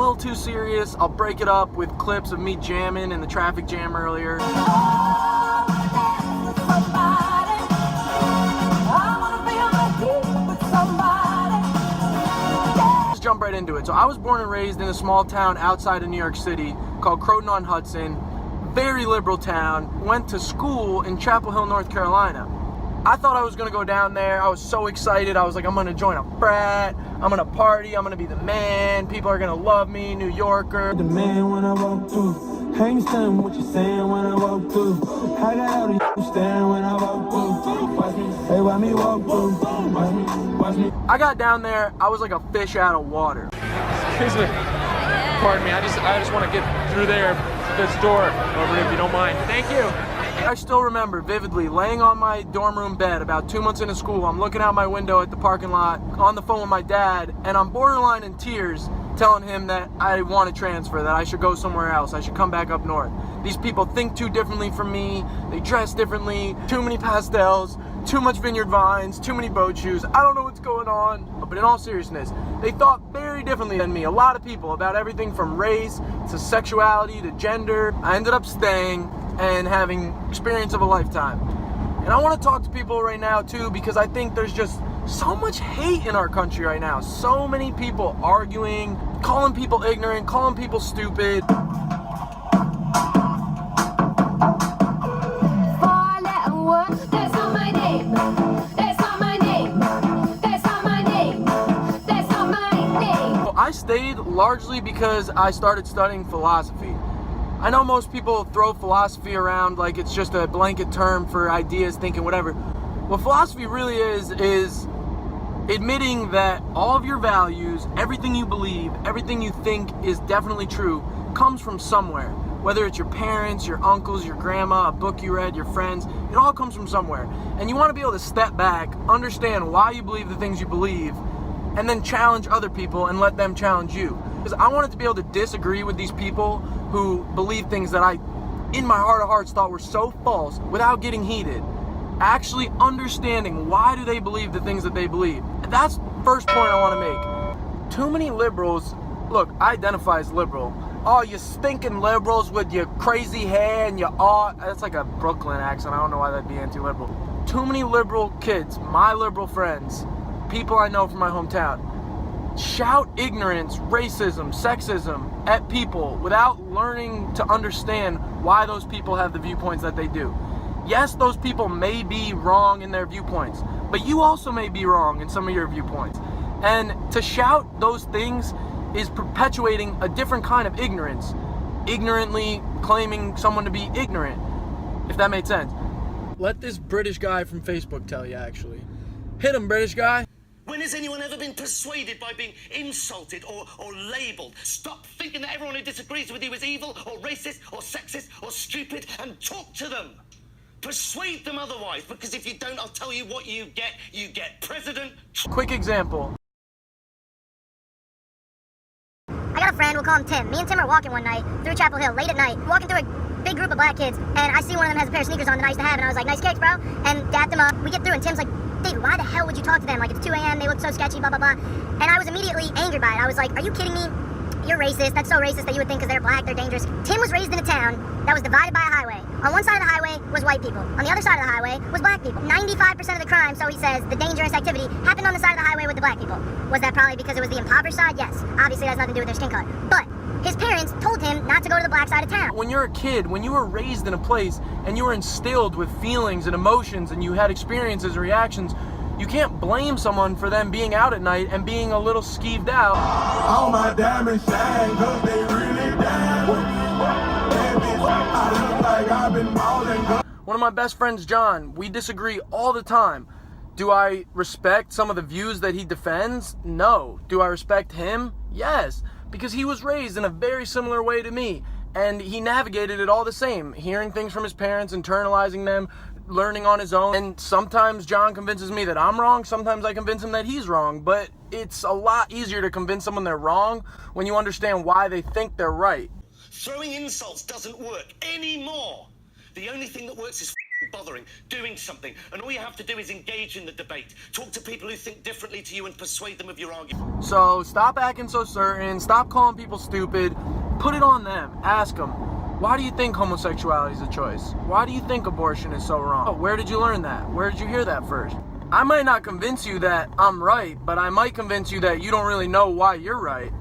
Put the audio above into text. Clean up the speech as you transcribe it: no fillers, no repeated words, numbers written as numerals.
little too serious, I'll break it up with clips of me jamming in the traffic jam earlier. Jump right into it. So I was born and raised in a small town outside of New York City called Croton-on-Hudson. Very liberal town. Went to school in Chapel Hill, North Carolina. I thought I was gonna go down there. I was so excited. I was like, I'm gonna join a frat. I'm gonna party. I'm gonna be the man. People are gonna love me. New Yorker. The man when I walk through. I ain't stunned what you saying when I walk through. I got all these staring when I walk through. Watch me, hey, watch me walk through. Watch me. I got down there. I was like a fish out of water. Excuse me. Pardon me. I just want to get through there to this door over here, if you don't mind. Thank you. I still remember vividly laying on my dorm room bed about 2 months into school. I'm looking out my window at the parking lot on the phone with my dad, and I'm borderline in tears telling him that I want to transfer, that I should go somewhere else, I should come back up north. These people think too differently from me, they dress differently, too many pastels, too much vineyard vines, too many boat shoes. I don't know what's going on, but in all seriousness, they thought very differently than me. A lot of people, about everything from race to sexuality to gender. I ended up staying and having experience of a lifetime. And I want to talk to people right now too, because I think there's just so much hate in our country right now. So many people arguing, calling people ignorant, calling people stupid. I stayed largely because I started studying philosophy. I know most people throw philosophy around like it's just a blanket term for ideas, thinking, whatever. What philosophy really is admitting that all of your values, everything you believe, everything you think is definitely true, comes from somewhere. Whether it's your parents, your uncles, your grandma, a book you read, your friends, it all comes from somewhere. And you want to be able to step back, understand why you believe the things you believe, and then challenge other people and let them challenge you. Because I wanted to be able to disagree with these people who believe things that I, in my heart of hearts, thought were so false without getting heated. Actually understanding why do they believe the things that they believe. And that's the first point I want to make. Too many liberals, look, I identify as liberal. Oh, you stinking liberals with your crazy hair and your that's like a Brooklyn accent. I don't know why that'd be anti-liberal. Too many liberal kids, my liberal friends, people I know from my hometown, shout ignorance, racism, sexism at people without learning to understand why those people have the viewpoints that they do. Yes, those people may be wrong in their viewpoints, but you also may be wrong in some of your viewpoints. And to shout those things is perpetuating a different kind of ignorance, ignorantly claiming someone to be ignorant, if that made sense. Let this British guy from Facebook tell you, actually. Hit him, British guy. When has anyone ever been persuaded by being insulted or labelled? Stop thinking that everyone who disagrees with you is evil or racist or sexist or stupid and talk to them. Persuade them otherwise, because if you don't, I'll tell you what you get. You get President... Quick example. I got a friend, we'll call him Tim. Me and Tim are walking one night through Chapel Hill, late at night, walking through a big group of black kids, and I see one of them has a pair of sneakers on that I used to have, and I was like, nice kicks, bro, and dapped them up. We get through, and Tim's like, David, why the hell would you talk to them? Like, it's 2 a.m., they look so sketchy, blah, blah, blah. And I was immediately angered by it. I was like, are you kidding me? You're racist. That's so racist that you would think because they're black, they're dangerous. Tim was raised in a town that was divided by a highway. On one side of the highway was white people. On the other side of the highway was black people. 95% of the crime, so he says, the dangerous activity, happened on the side of the highway with the black people. Was that probably because it was the impoverished side? Yes. Obviously, that has nothing to do with their skin color. But his parents told him not to go to the black side of town. When you're a kid, when you were raised in a place and you were instilled with feelings and emotions and you had experiences and reactions, you can't blame someone for them being out at night and being a little skeeved out. All my diamonds shine, cause they really diamond. I look like I've been balling. One of my best friends, John, we disagree all the time. Do I respect some of the views that he defends? No. Do I respect him? Yes. Because he was raised in a very similar way to me. And he navigated it all the same. Hearing things from his parents, internalizing them, learning on his own. And sometimes John convinces me that I'm wrong. Sometimes I convince him that he's wrong. But it's a lot easier to convince someone they're wrong when you understand why they think they're right. Throwing insults doesn't work anymore. The only thing that works is bothering, doing something. And all you have to do is engage in the debate. Talk to people who think differently to you and persuade them of your argument. So stop acting so certain, stop calling people stupid, put it on them, ask them, why do you think homosexuality is a choice? Why do you think abortion is so wrong? Where did you learn that? Where did you hear that first? I might not convince you that I'm right, but I might convince you that you don't really know why you're right.